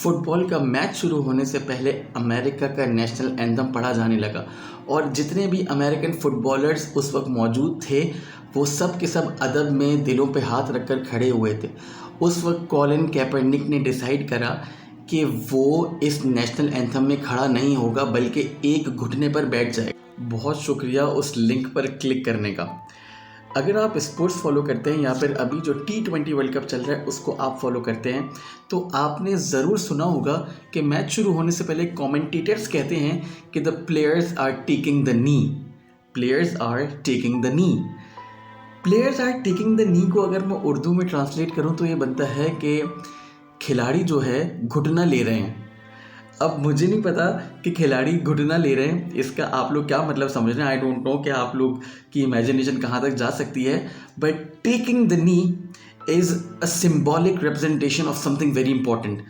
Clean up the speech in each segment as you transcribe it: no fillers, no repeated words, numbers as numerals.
Football का match शुरू होने से पहले अमेरिका का नेशनल एंथम पढ़ा जाने लगा और जितने भी अमेरिकन फुटबॉलर्स उस वक्त मौजूद थे वो सब के सब अदब में दिलों पे हाथ रखकर खड़े हुए थे। उस वक्त कॉलिन कैपर्निक ने डिसाइड करा कि वो इस नेशनल एंथम में खड़ा नहीं होगा बल्कि एक घुटने पर बैठ जाएगा। बहुत शुक्रिया उस लिंक पर क्लिक करने का। अगर आप स्पोर्ट्स फॉलो करते हैं या फिर अभी जो T20 वर्ल्ड कप चल रहा है उसको आप फॉलो करते हैं तो आपने ज़रूर सुना होगा कि मैच शुरू होने से पहले कमेंटेटर्स कहते हैं कि the players are taking the knee. Players are taking the knee. Players are taking the knee को अगर मैं उर्दू में ट्रांसलेट करूँ तो ये बनता है कि खिलाड़ी जो है घुटना ले रहे हैं। अब मुझे नहीं पता कि खिलाड़ी घुटना ले रहे हैं इसका आप लोग क्या मतलब समझ रहे हैं। आई डोंट नो कि आप लोग की इमेजिनेशन कहाँ तक जा सकती है। But taking the knee is a symbolic representation of something very important.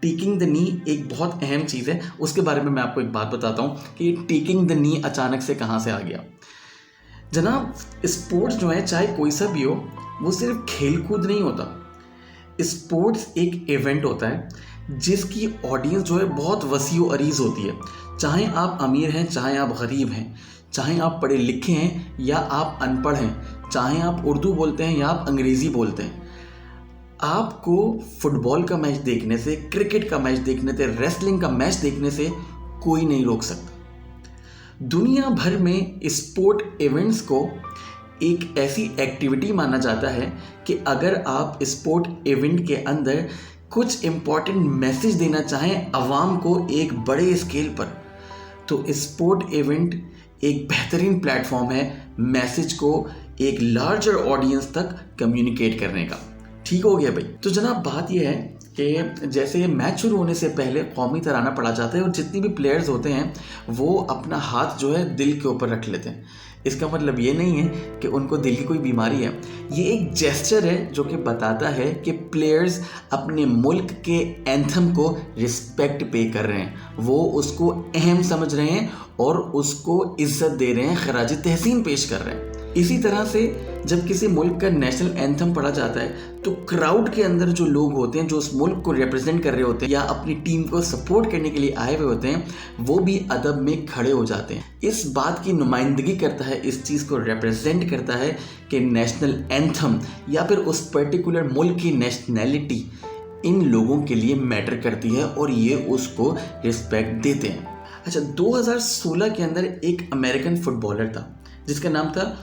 Taking the नी एक बहुत अहम चीज़ है। उसके बारे में मैं आपको एक बात बताता हूँ कि टेकिंग द नी अचानक से कहाँ से आ गया। जनाब, स्पोर्ट्स जो है चाहे कोई सा भी हो वो सिर्फ खेल कूद नहीं होता। स्पोर्ट्स एक इवेंट होता है जिसकी ऑडियंस जो है बहुत वसीओ अरीज़ होती है। चाहे आप अमीर हैं, चाहे आप गरीब हैं, चाहे आप पढ़े लिखे हैं या आप अनपढ़ हैं, चाहे आप उर्दू बोलते हैं या आप अंग्रेज़ी बोलते हैं, आपको फुटबॉल का मैच देखने से, क्रिकेट का मैच देखने से, रेसलिंग का मैच देखने से कोई नहीं रोक सकता। दुनिया भर में स्पोर्ट इवेंट्स को एक ऐसी एक्टिविटी माना जाता है कि अगर आप स्पोर्ट इवेंट के अंदर कुछ इम्पॉर्टेंट मैसेज देना चाहें अवाम को एक बड़े स्केल पर, तो स्पोर्ट इवेंट एक बेहतरीन प्लेटफॉर्म है मैसेज को एक लार्जर ऑडियंस तक कम्युनिकेट करने का। ठीक हो गया भाई। तो जनाब, बात यह है कि जैसे मैच शुरू होने से पहले कौमी तराना पढ़ा जाता है और जितने भी प्लेयर्स होते हैं वो अपना हाथ जो है दिल के ऊपर रख लेते हैं। इसका मतलब ये नहीं है कि उनको दिल की कोई बीमारी है। ये एक जेस्चर है जो कि बताता है कि प्लेयर्स अपने मुल्क के एंथम को रिस्पेक्ट पे कर रहे हैं, वो उसको अहम समझ रहे हैं और उसको इज्जत दे रहे हैं, खराज तहसीन पेश कर रहे हैं। इसी तरह से जब किसी मुल्क का नेशनल एंथम पढ़ा जाता है तो क्राउड के अंदर जो लोग होते हैं जो उस मुल्क को रिप्रेजेंट कर रहे होते हैं या अपनी टीम को सपोर्ट करने के लिए आए हुए होते हैं वो भी अदब में खड़े हो जाते हैं। इस बात की नुमाइंदगी करता है, इस चीज़ को रिप्रेजेंट करता है कि नेशनल एंथम या फिर उस पर्टिकुलर मुल्क की नेशनैलिटी इन लोगों के लिए मैटर करती है और ये उसको रिस्पेक्ट देते हैं। अच्छा, 2016 के अंदर एक अमेरिकन फुटबॉलर था जिसका नाम था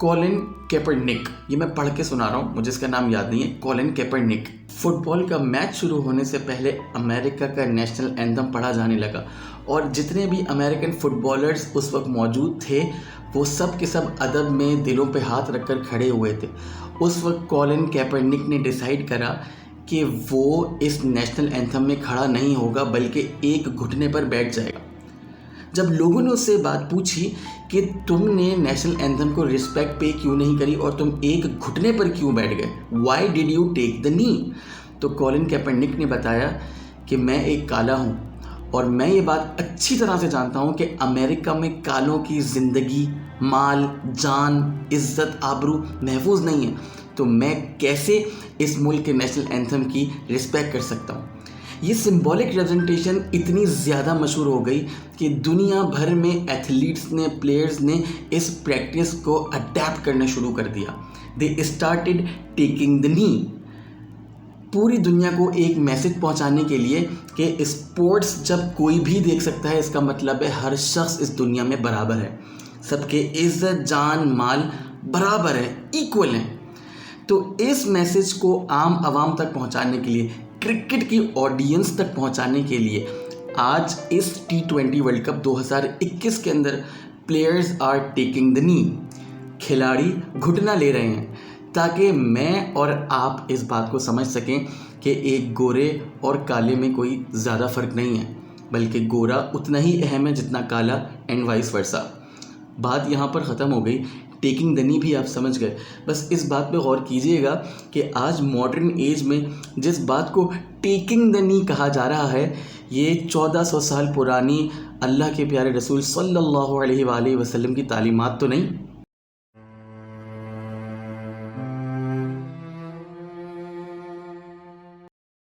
कॉलिन कैपर्निक। ये मैं पढ़ के सुना रहा हूँ, मुझे इसका नाम याद नहीं है। कॉलिन कैपर्निक। फुटबॉल का मैच शुरू होने से पहले अमेरिका का नेशनल एंथम पढ़ा जाने लगा और जितने भी अमेरिकन फुटबॉलर्स उस वक्त मौजूद थे वो सब के सब अदब में दिलों पे हाथ रखकर खड़े हुए थे। उस वक्त कॉलिन कैपर्निक ने डिसाइड करा कि वो इस नेशनल एंथम में खड़ा नहीं होगा बल्कि एक घुटने पर बैठ जाएगा। जब लोगों ने उससे बात पूछी कि तुमने नेशनल एंथम को रिस्पेक्ट पे क्यों नहीं करी और तुम एक घुटने पर क्यों बैठ गए, why did you take the knee, तो कॉलिन कैपर्निक ने बताया कि मैं एक काला हूँ और मैं ये बात अच्छी तरह से जानता हूँ कि अमेरिका में कालों की ज़िंदगी, माल, जान, इज़्ज़त, आबरू महफूज नहीं है, तो मैं कैसे इस मुल्क के नेशनल एंथम की रिस्पेक्ट कर सकता हूँ। ये सिंबॉलिक रिप्रेजेंटेशन इतनी ज़्यादा मशहूर हो गई कि दुनिया भर में एथलीट्स ने, प्लेयर्स ने इस प्रैक्टिस को अडेप्ट करना शुरू कर दिया। दे स्टार्टेड टेकिंग द नी। पूरी दुनिया को एक मैसेज पहुंचाने के लिए कि स्पोर्ट्स जब कोई भी देख सकता है इसका मतलब है हर शख्स इस दुनिया में बराबर है, सबके इज़्ज़त, जान, माल बराबर है, इक्वल हैं। तो इस मैसेज को आम आवाम तक पहुंचाने के लिए, क्रिकेट की ऑडियंस तक पहुंचाने के लिए आज इस T20 वर्ल्ड कप 2021 के अंदर players are taking the knee. खिलाड़ी घुटना ले रहे हैं ताकि मैं और आप इस बात को समझ सकें कि एक गोरे और काले में कोई ज़्यादा फ़र्क नहीं है, बल्कि गोरा उतना ही अहम है जितना काला एंड वाइस वर्सा। बात यहाँ पर ख़त्म हो गई। टेकिंग द नी भी आप समझ गए। बस इस बात पे गौर कीजिएगा कि आज मॉडर्न एज में जिस बात को टेकिंग द नी कहा जा रहा है ये 1400 साल पुरानी अल्लाह के प्यारे रसूल सल्लल्लाहु अलैहि वसल्लम की तालीमात तो नहीं।